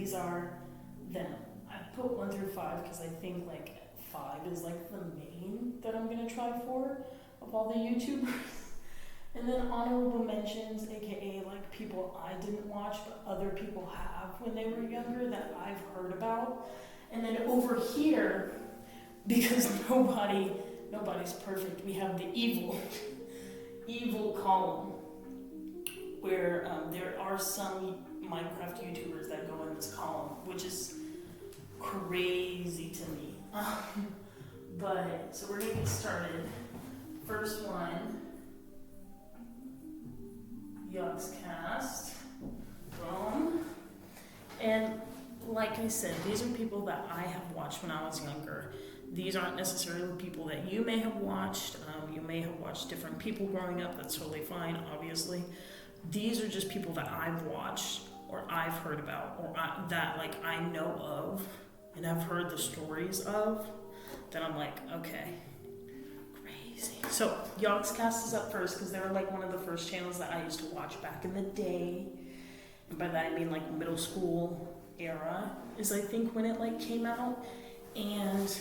these are them. I put 1 through 5 because I think like 5 is like the main that I'm gonna try for of all the YouTubers. And then honorable mentions, aka like people I didn't watch but other people have when they were younger that I've heard about. And then over here, because nobody's perfect, we have the evil column where there are some Minecraft YouTubers that go in this column, which is crazy to me. But so we're gonna get started. First one, Yogscast. Boom. And like I said, these are people that I have watched when I was younger. These aren't necessarily people that you may have watched. You may have watched different people growing up. That's totally fine, obviously. These are just people that I've watched or I've heard about or that like I know of and I've heard the stories of. That I'm like, okay, crazy. So Yogscast is up first because they were like one of the first channels that I used to watch back in the day. And by that I mean like middle school era is I think when it like came out. And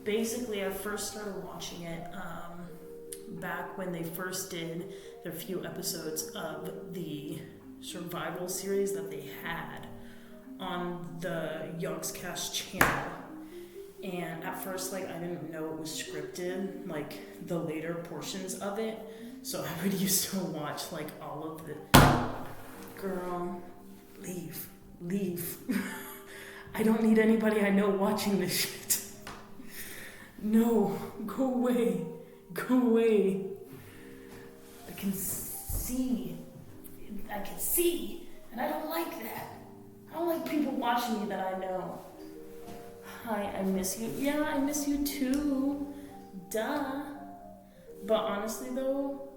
basically I first started watching it back when they first did their few episodes of the survival series that they had on the Yogscast channel. And at first, like, I didn't know it was scripted, like, the later portions of it. So I would used to watch, like, all of the... Girl, leave. I don't need anybody I know watching this shit. No, go away. I can see, and I don't like that. I don't like people watching me that I know. Hi, I miss you. Yeah, I miss you too. Duh. But honestly though,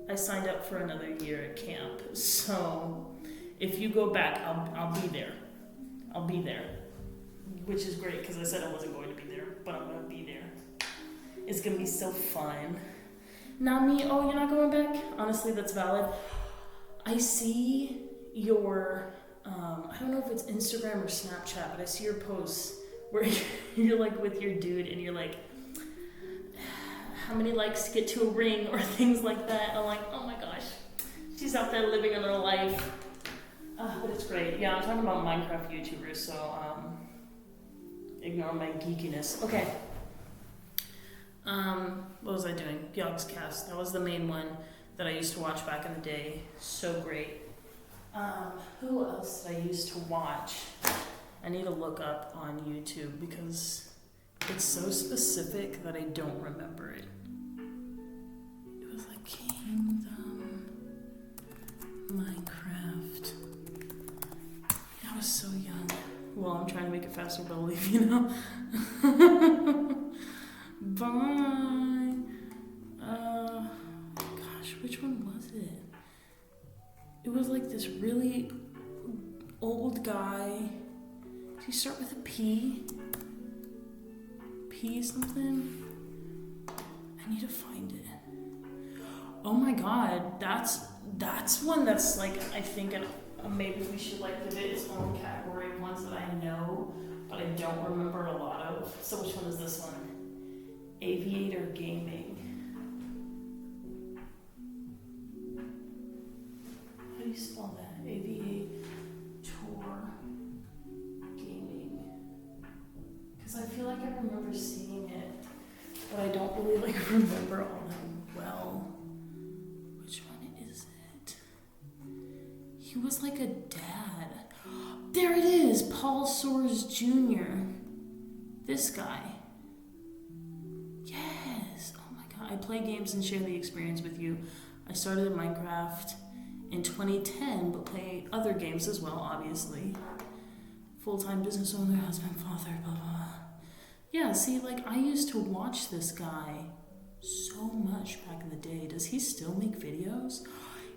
I signed up for another year at camp. So if you go back, I'll be there. Which is great because I said I wasn't going to be there, but I'm going to be there. It's going to be so fun. Not me. Oh, you're not going back? Honestly, that's valid. I see your, I don't know if it's Instagram or Snapchat, but I see your posts where you're like with your dude and you're like, how many likes to get to a ring or things like that. I'm like, oh my gosh, she's out there living in her life. But it's great. Yeah, I'm talking about Minecraft YouTubers, so ignore my geekiness. Okay. What was I doing? Yogscast. That was the main one that I used to watch back in the day. So great. Who else did I used to watch? I need to look up on YouTube because it's so specific that I don't remember it. It was like Kingdom Minecraft. I was so young. Well, I'm trying to make it faster, but I'll leave you now. Bye. Gosh, which one was it? It was like this really old guy. Did he start with a P? P something? I need to find it. Oh my god, that's one that's like, I think maybe we should like give it its own category of ones that I know, but I don't remember a lot of. So which one is this one? Aviator Gaming. How do you spell that? Aviator Gaming. Because I feel like I remember seeing it, but I don't really like remember all that well. Which one is it? He was like a dad. There it is! Paul Soares Jr. This guy. Yes! Oh my god. I play games and share the experience with you. I started Minecraft in 2010, but play other games as well, obviously. Full-time business owner, husband, father, blah, blah, blah. Yeah, see, like, I used to watch this guy so much back in the day. Does he still make videos?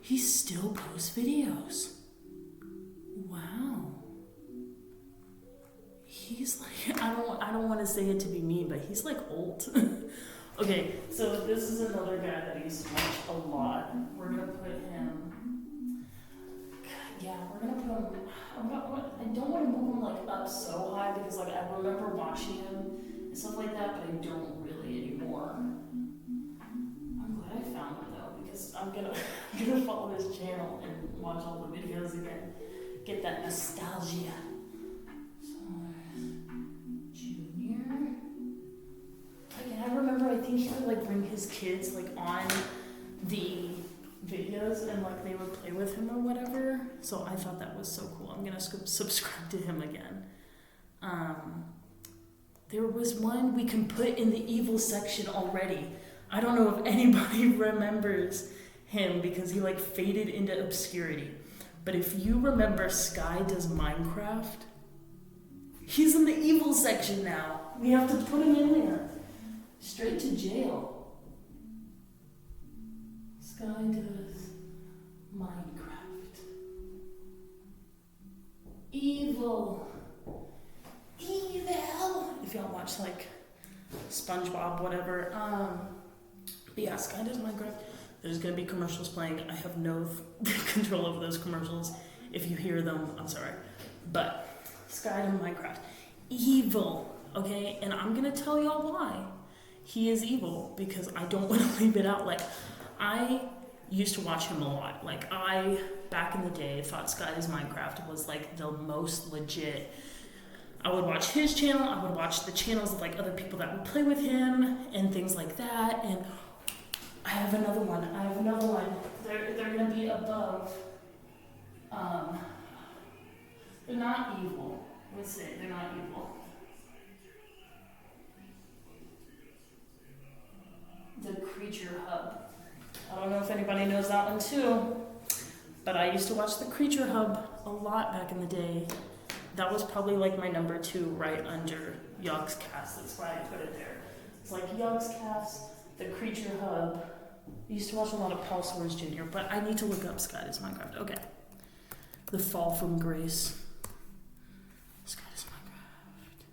He still posts videos. Wow. He's like, I don't want to say it to be mean, but he's like old. Okay, so this is another guy that I used to watch a lot. We're gonna put him, I don't want to move him like up so high because like I remember watching him and stuff like that, but I don't really anymore. I'm glad I found him though because I'm gonna follow his channel and watch all the videos again, get that nostalgia. So Junior. Like, I remember I think he would like bring his kids like on the videos and like they would play with him or whatever, so I thought that was so cool. I'm gonna subscribe to him again. There was one we can put in the evil section already. I don't know if anybody remembers him because he like faded into obscurity, but if you remember Sky Does Minecraft, he's in the evil section now. We have to put him in there. Straight to jail. Sky Does Minecraft. Evil. If y'all watch like SpongeBob, whatever. But yeah, Sky Does Minecraft. There's gonna be commercials playing. I have no control over those commercials. If you hear them, I'm sorry. But Sky Does Minecraft. Evil. Okay? And I'm gonna tell y'all why. He is evil because I don't want to leave it out. Like, I used to watch him a lot. Like, back in the day, thought Sky Does Minecraft was like the most legit. I would watch his channel, I would watch the channels of like other people that would play with him and things like that. And I have another one. They're gonna be above. They're not evil. Let's say they're not evil. The Creature Hub. I don't know if anybody knows that one too, but I used to watch the Creature Hub a lot back in the day. That was probably like my number 2 right under Yogg's Cast. That's why I put it there. It's like Yogg's Cast, the Creature Hub. I used to watch a lot of Paul Swears Jr., but I need to look up Sky Does Minecraft. Okay. The Fall from Grace. Sky Does Minecraft.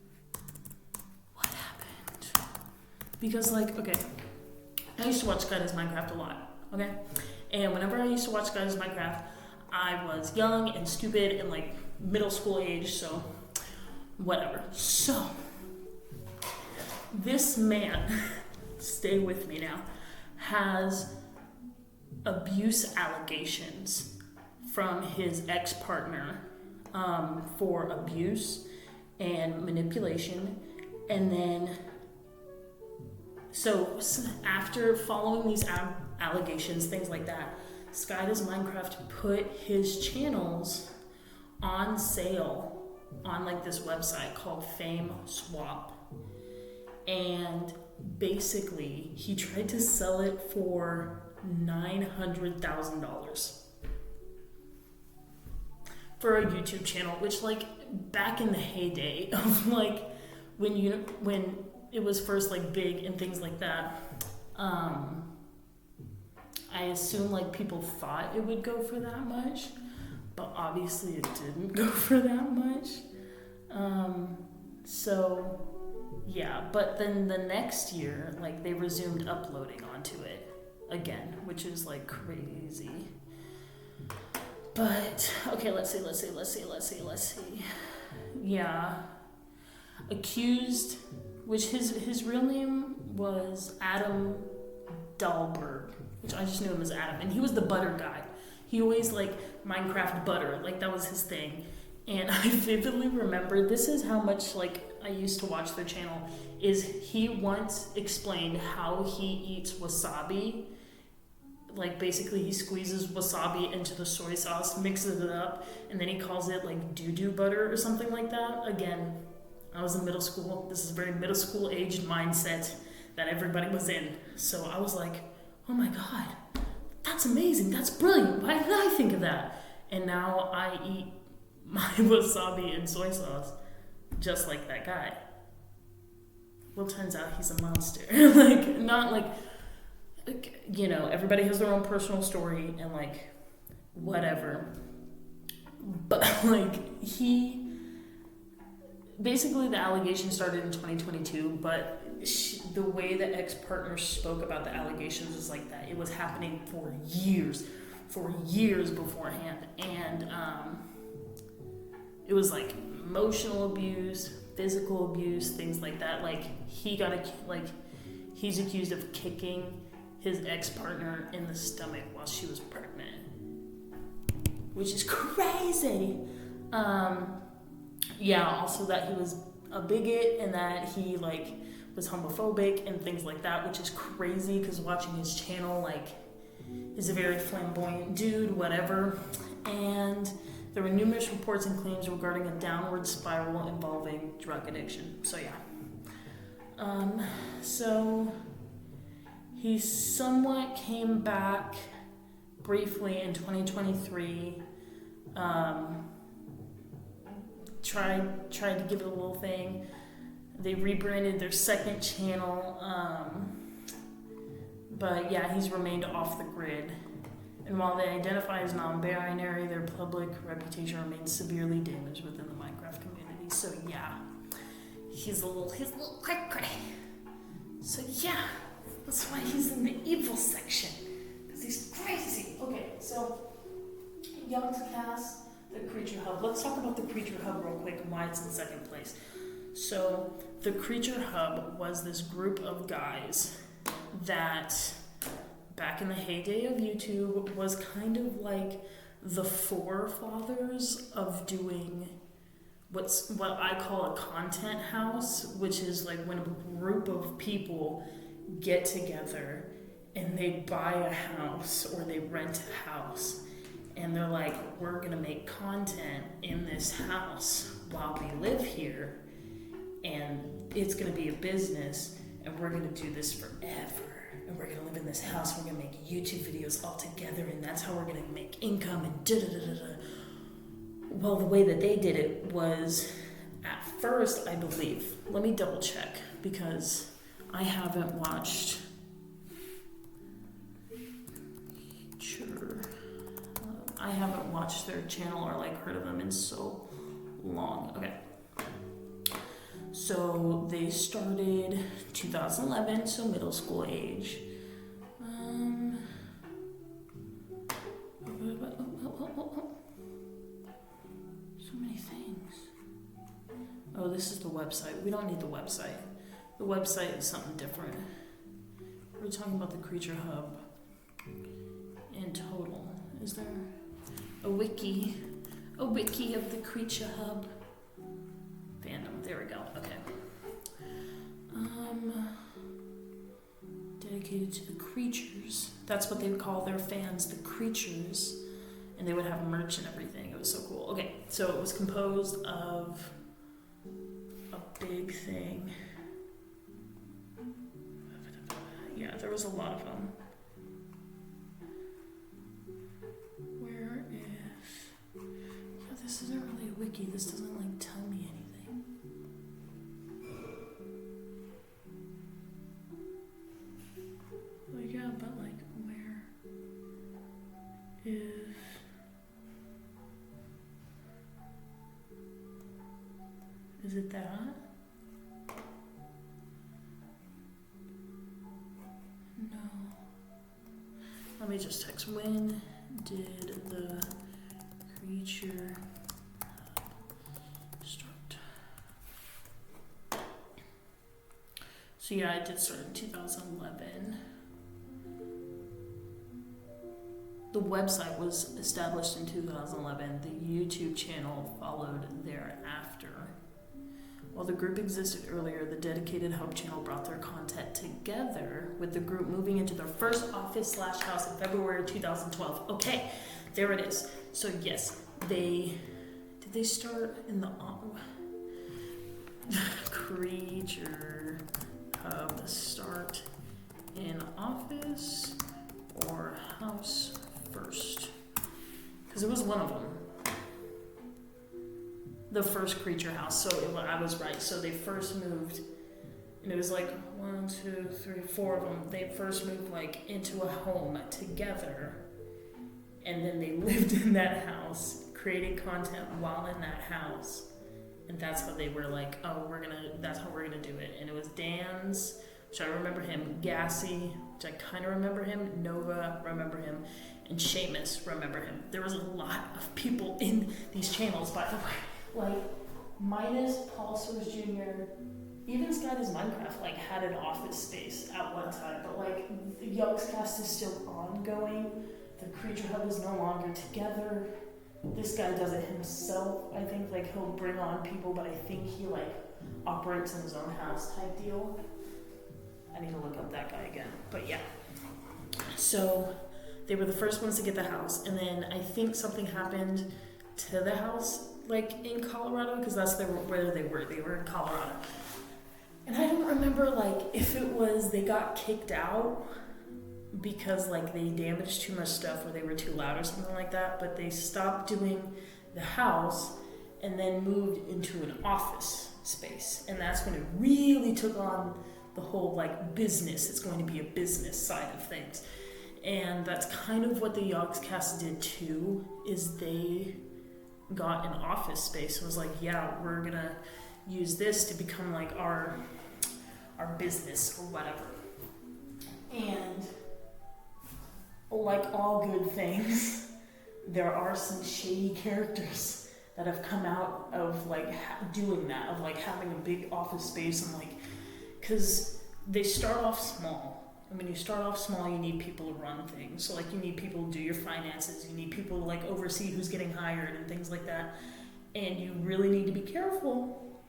What happened? Because like, okay. I used to watch Sky Does Minecraft a lot, okay? And whenever I used to watch Sky Does Minecraft, I was young and stupid and like middle school age, so whatever. So, this man, stay with me now, has abuse allegations from his ex-partner for abuse and manipulation, and then so after following these allegations, things like that, Sky Does Minecraft put his channels on sale on like this website called Fame Swap. And basically, he tried to sell it for $900,000 for a YouTube channel, which like back in the heyday of like when it was first like big and things like that, I assume like people thought it would go for that much, but obviously it didn't go for that much. So yeah, but then the next year, like they resumed uploading onto it again, which is like crazy. But okay, let's see. Yeah, accused, which his real name was Adam Dahlberg, which I just knew him as Adam, and he was the butter guy. He always like Minecraft butter, like that was his thing. And I vividly remember, this is how much like I used to watch their channel, is he once explained how he eats wasabi. Like basically he squeezes wasabi into the soy sauce, mixes it up, and then he calls it like doo-doo butter or something like that. Again, I was in middle school. This is a very middle school aged mindset that everybody was in. So I was like, oh my God, that's amazing. That's brilliant. Why did I think of that? And now I eat my wasabi and soy sauce just like that guy. Well, turns out he's a monster. Like, not like, you know, everybody has their own personal story and like, whatever. But like, basically the allegation started in 2022, but the way the ex-partner spoke about the allegations was like that. It was happening for years beforehand. And it was like emotional abuse, physical abuse, things like that. Like he's accused of kicking his ex-partner in the stomach while she was pregnant, which is crazy. Also that he was a bigot and that he like was homophobic and things like that, which is crazy because watching his channel, like, he's a very flamboyant dude, whatever. And there were numerous reports and claims regarding a downward spiral involving drug addiction. So so he somewhat came back briefly in 2023. Tried to give it a little thing. They rebranded their second channel, but yeah, he's remained off the grid. And while they identify as non-binary, their public reputation remains severely damaged within the Minecraft community. So yeah, he's a little cray-cray. So yeah, that's why he's in the evil section, because he's crazy. Okay, so Young's cast, the Creature Hub. Let's talk about the Creature Hub real quick and why it's in second place. So the Creature Hub was this group of guys that back in the heyday of YouTube was kind of like the forefathers of doing what I call a content house, which is like when a group of people get together and they buy a house or they rent a house and they're like, we're gonna make content in this house while we live here, and it's gonna be a business, and we're gonna do this forever, and we're gonna live in this house, we're gonna make YouTube videos all together, and that's how we're gonna make income, and da-da-da-da-da. Well, the way that they did it was, at first, I believe, let me double check, because I haven't watched, I haven't watched their channel or like heard of them in so long. Okay. So they started 2011, so middle school age. So many things. Oh, this is the website. We don't need the website. The website is something different. We're talking about the Creature Hub in total. Is there a wiki of the Creature Hub fandom? There we go. Okay. Dedicated to the creatures. That's what they would call their fans, the creatures, and they would have merch and everything. It was so cool. Okay, so it was composed of a big thing. Yeah, there was a lot of them. This isn't really a wiki. This doesn't like tell me anything. Well, yeah, but like where is it that? No. Let me just text. When did the Creature start? So yeah, I did start in 2011. The website was established in 2011. The YouTube channel followed thereafter. While the group existed earlier, the dedicated Hub channel brought their content together, with the group moving into their first office/house in February 2012. Okay, there it is. So yes, did they start in the Creature Hub start in office or house first? Because it was one of them. The first Creature House. So I was right. So they first moved, and it was like 1, 2, 3, 4 of them. They first moved like into a home together, and then they lived in that house, creating content while in that house, and that's how they were like, oh, that's how we're gonna do it. And it was Dan's, which I remember him, Gassy, which I kind of remember him, Nova, remember him, and Seamus, remember him. There was a lot of people in these channels, by the way. like, minus Paul Soares Jr., even Sky Does Minecraft, like, had an office space at one time, but, like, the Yogscast is still ongoing. The Creature Hub is no longer together. This guy does it himself. I think, like, he'll bring on people, but I think he, like, operates in his own house type deal. I need to look up that guy again, but yeah. So they were the first ones to get the house, and then I think something happened to the house, like, in Colorado, because that's where they were. They were in Colorado. And I don't remember, like, if it was they got kicked out because, like, they damaged too much stuff or they were too loud or something like that, but they stopped doing the house and then moved into an office space. And that's when it really took on the whole, like, business. It's going to be a business side of things. And that's kind of what the Yogscast did too, is they got an office space. It was like, yeah, we're gonna use this to become, like, our business or whatever. And like all good things, there are some shady characters that have come out of, like, doing that, of, like, having a big office space, and, like, because they start off small. And when you start off small, you need people to run things. So, like, you need people to do your finances. You need people to, like, oversee who's getting hired and things like that. And you really need to be careful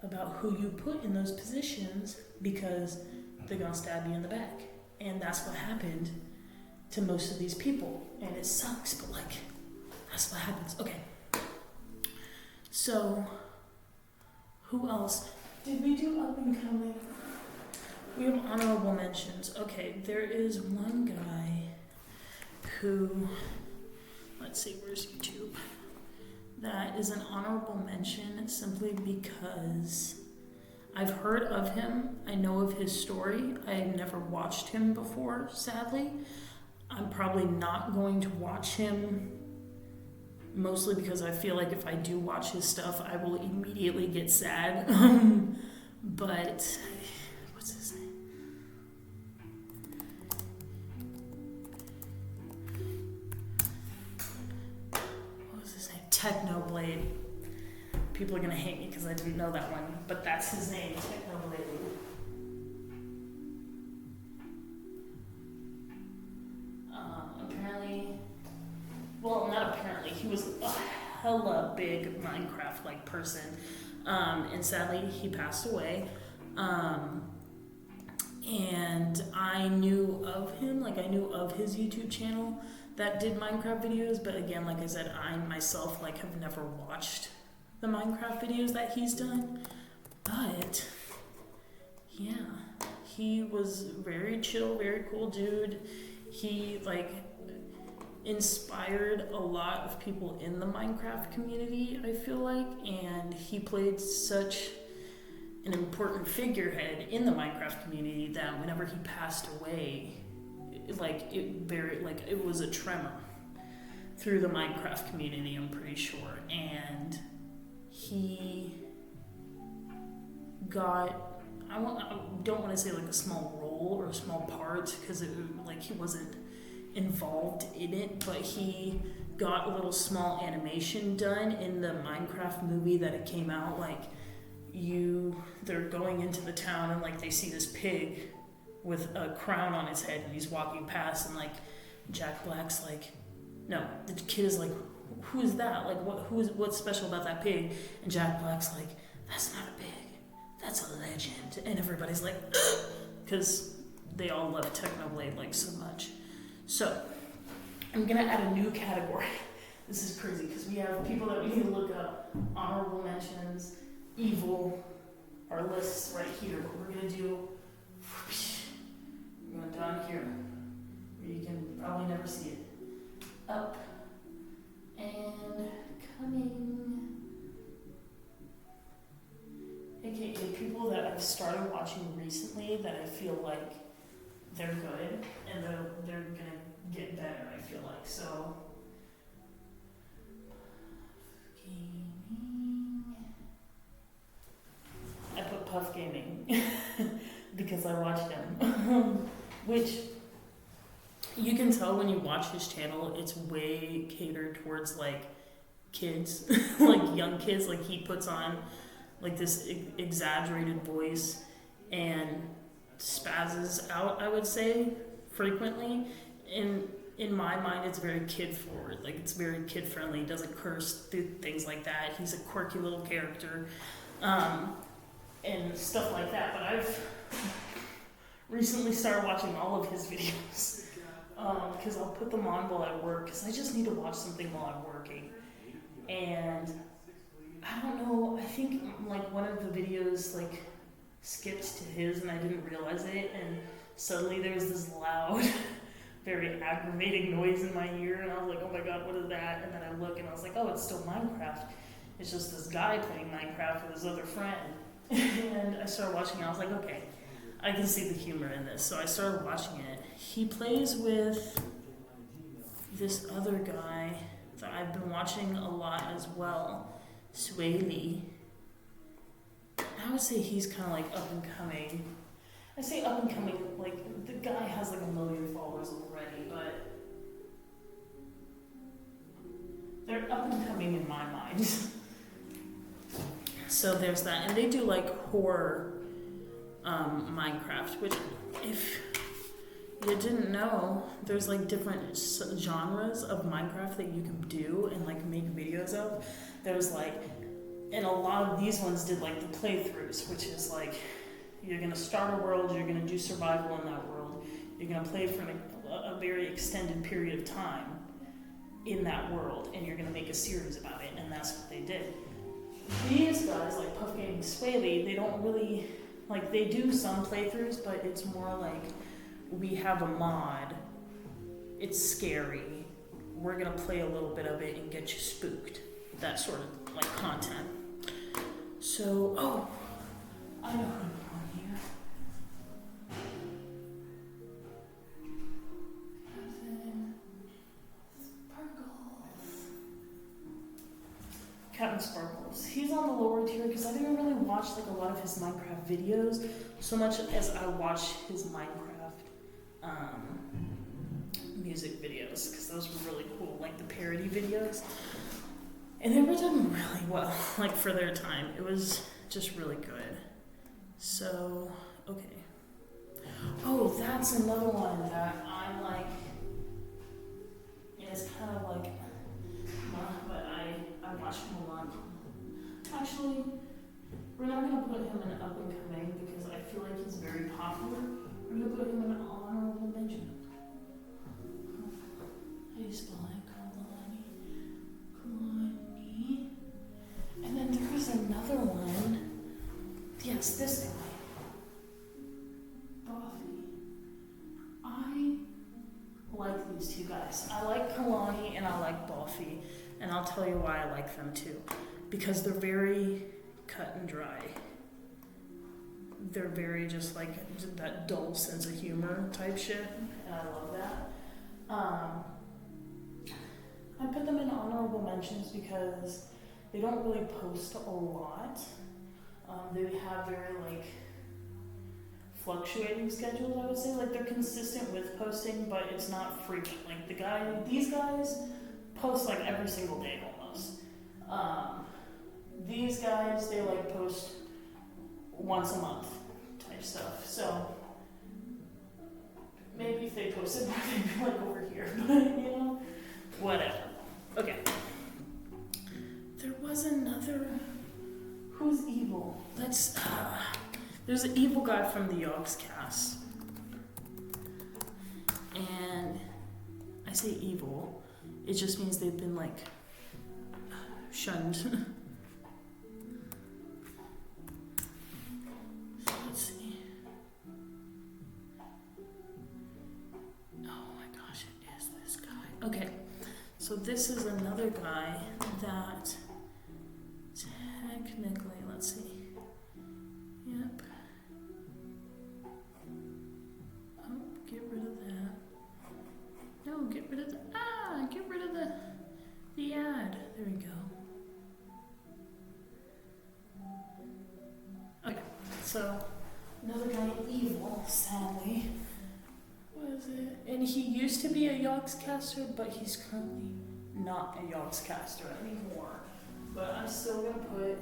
about who you put in those positions, because they're gonna stab you in the back. And that's what happened to most of these people. And it sucks, but, like, that's what happens. Okay. So, who else? Did we do up and coming? We have honorable mentions. Okay, there is one guy who, let's see, where's YouTube? That is an honorable mention simply because I've heard of him. I know of his story. I've never watched him before, sadly. I'm probably not going to watch him, mostly because I feel like if I do watch his stuff, I will immediately get sad. But, what's his name? Technoblade. People are gonna hate me because I didn't know that one, but that's his name, Technoblade. Apparently, well, not apparently, he was a hella big Minecraft like person, and sadly he passed away. And I knew of him, like, I knew of his YouTube channel that did Minecraft videos, but again, like I said, I myself, like, have never watched the Minecraft videos that he's done. But yeah, he was very chill, very cool dude. He, like, inspired a lot of people in the Minecraft community, I feel like, and he played such an important figurehead in the Minecraft community that whenever he passed away, it was a tremor through the Minecraft community, I'm pretty sure. And he got, I don't want to say, like, a small role or a small part, because he wasn't involved in it, but he got a little small animation done in the Minecraft movie that it came out. Like, they're going into the town, and, like, they see this pig with a crown on his head, and he's walking past, and, like, Jack Black's like, no, the kid is like, who is that? Like, what's special about that pig? And Jack Black's like, that's not a pig, that's a legend. And everybody's like, because they all love Technoblade, like, so much. So I'm gonna add a new category. This is crazy because we have people that we need to look up, honorable mentions, evil, our lists right here. What we're gonna do, we're going down here, where you can probably never see it. Up and coming. AKA people that I've started watching recently that I feel like they're good and they're gonna get better, I feel like. So, gaming. I put Puff Gaming because I watched him. Which you can tell when you watch his channel, it's way catered towards, like, kids, like young kids. Like he puts on like this exaggerated voice and spazzes out, I would say, frequently. In my mind, it's very kid forward. Like it's very kid friendly. He doesn't curse, do things like that. He's a quirky little character, and stuff like that. But I've recently started watching all of his videos because I'll put them on while I work because I just need to watch something while I'm working. And I don't know, I think like one of the videos like skipped to his and I didn't realize it, and suddenly there was this loud, very aggravating noise in my ear, and I was like, oh my god, what is that? And then I look and I was like, oh, it's still Minecraft. It's just this guy playing Minecraft with his other friend. And I started watching it, I was like, okay, I can see the humor in this. So I started watching it. He plays with this other guy that I've been watching a lot as well, Swaley. I would say he's kind of like up and coming. I say up and coming, like the guy has like 1 million followers already, but they're up and coming in my mind. So there's that, and they do like horror Minecraft, which if you didn't know, there's like different genres of Minecraft that you can do and like make videos of. There's like, and a lot of these ones did like the playthroughs, which is like you're gonna start a world, you're gonna do survival in that world, you're gonna play for a very extended period of time in that world, and you're gonna make a series about it, and that's what they did. These guys, like Puff Game Swaley, they don't really, like they do some playthroughs, but it's more like, we have a mod, it's scary, we're gonna play a little bit of it and get you spooked. That sort of like content. So, oh, I know who I'm on here. Captain Sparkles. He's on the lower tier because I didn't really watch like a lot of his Minecraft videos so much as I watched his Minecraft music videos because those were really cool, like the parody videos. And they were done really well, like for their time. It was just really good. So, okay. Oh, that's another one that I'm like, it's kind of like, but I watched him a lot. Actually, we're not going to put him in up and coming because I feel like he's very popular. We're going to put him in an honorable mention. How do you spell it? Kalani. And then there was another one. Yes, this guy. Buffy. I like these two guys. I like Kalani and I like Buffy. And I'll tell you why I like them too. Because they're very cut and dry. They're very just like that dull sense of humor type shit. And I love that. I put them in honorable mentions because they don't really post a lot. They have very like fluctuating schedules, I would say. Like they're consistent with posting, but it's not frequent. Like these guys post like every single day almost. These guys, they like post once a month type stuff. So maybe if they posted more, they'd be like over here, but you know, whatever. Okay. There was another. Who's evil? Let's. There's an evil guy from the Yogs cast, and I say evil. It just means they've been like shunned. Let's see. Oh my gosh, it is this guy. Okay, so this is another guy that technically, let's see. Yep. Oh, get rid of that. No, get rid of the get rid of the ad. There we go. Okay, so another guy evil, sadly. What is it? And he used to be a Yogscaster, but he's currently not a Yogscaster anymore. But I'm still gonna put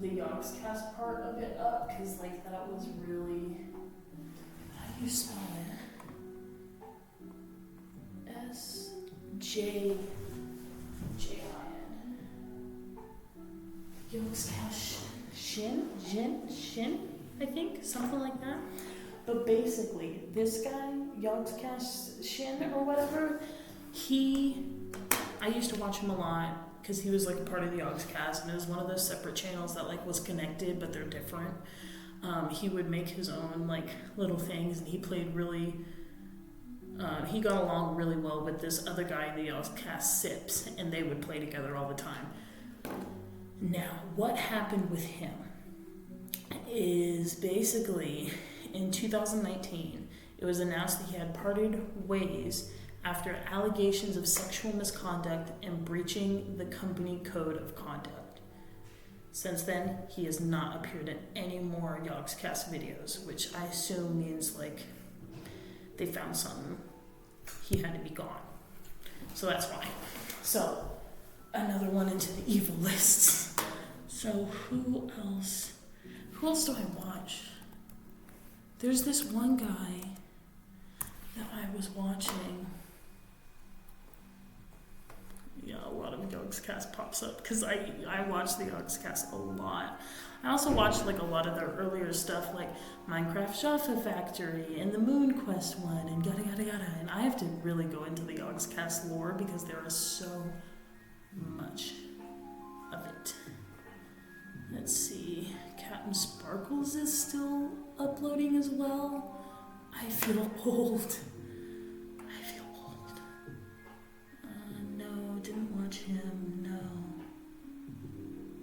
the Yogscast part of it up because like that was really, how do you spell it? S-J-J-I-N. Yogscast Shin, I think, something like that. But basically, this guy, Yogscast Shin or whatever, I used to watch him a lot because he was like a part of the Yogscast, and it was one of those separate channels that like was connected, but they're different. He would make his own like little things, and he played really. He got along really well with this other guy in the Yogscast, Sips, and they would play together all the time. Now, what happened with him is basically in 2019, it was announced that he had parted ways after allegations of sexual misconduct and breaching the company code of conduct. Since then, he has not appeared in any more Yogscast videos, which I assume means like they found something. He had to be gone. So that's why. So, another one into the evil lists. So who else do I watch? There's this one guy that I was watching. Yeah, a lot of Yogscast pops up because I watch the Yogscast a lot. I also watched like a lot of their earlier stuff like Minecraft Jaffa Factory and the Moon Quest one and yada yada yada. And I have to really go into the Yogscast lore because there is so much of it. Let's see, Captain Sparkles is still uploading as well. I feel old. No, didn't watch him.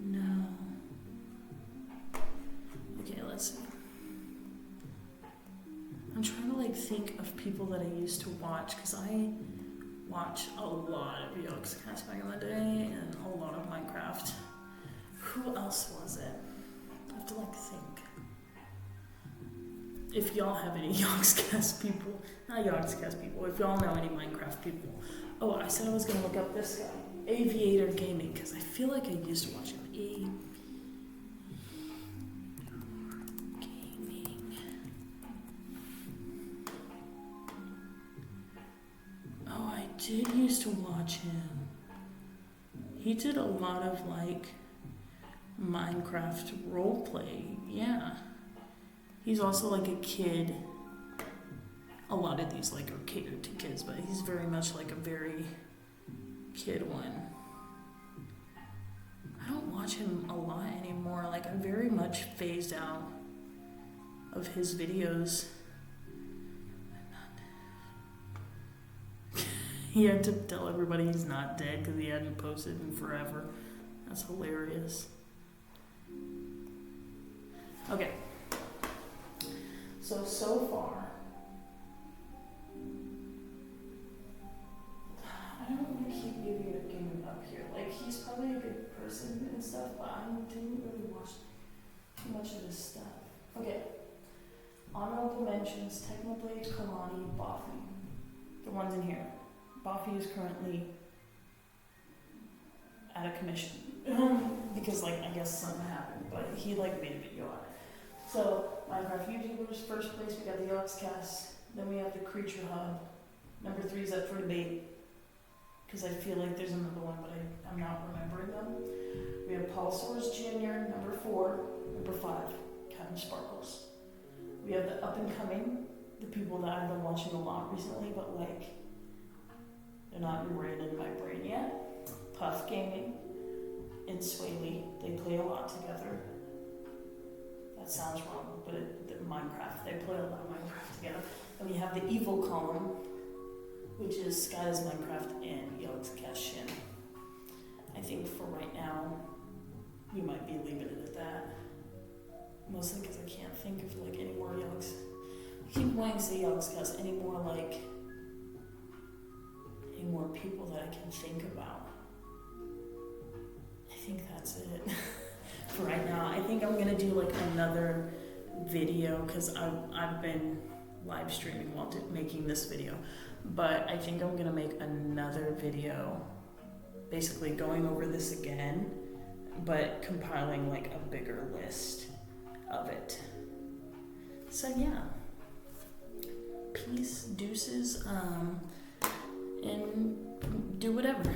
No. Okay, let's see. I'm trying to like think of people that I used to watch because I watch a lot of Yogscast back in the day and a lot of Minecraft. Who else was it? I have to like think. If y'all have any Yogscast people, not Yogscast people, if y'all know any Minecraft people. Oh, I said I was gonna look up this guy, Aviator Gaming, because I feel like I used to watch him. Gaming. Oh, I did used to watch him. He did a lot of like Minecraft roleplay, yeah. He's also like a kid. A lot of these like are catered to kids, but he's very much like a very kid one. I don't watch him a lot anymore. Like I very much phased out of his videos. He had to tell everybody he's not dead because he hadn't posted in forever. That's hilarious. Okay. So far, I don't want to keep Aviator Gaming up here. Like, he's probably a good person and stuff, but I didn't really watch too much of his stuff. Okay. Honorable mentions, Technoblade, Kalani, Boffy. The ones in here. Boffy is currently at a commission. Because, like, I guess something happened, but he, like, made a video on it. So, Minecraft YouTubers, first place, we got the Yogscast. Then we have the Creature Hub. Number 3 is up for debate. Because I feel like there's another one, but I'm not remembering them. We have Paul Soares Jr., number 4. Number 5, Captain Sparkles. We have the up and coming, the people that I've been watching a lot recently, but like, they're not ingrained in my brain yet. Puff Gaming and Swaley, they play a lot together. That sounds wrong, but Minecraft, they play a lot of Minecraft together. And we have the evil column, which is Sky's Minecraft and Yogscast Shin. I think for right now, we might be leaving it at that. Mostly because I can't think of like any more Yogs. I keep wanting to say Yogscast, any more people that I can think about. I think that's it for right now. I think I'm gonna do like another video because I've been live streaming while making this video. but I think I'm gonna make another video basically going over this again, but compiling like a bigger list of it. So yeah, peace, deuces, and do whatever.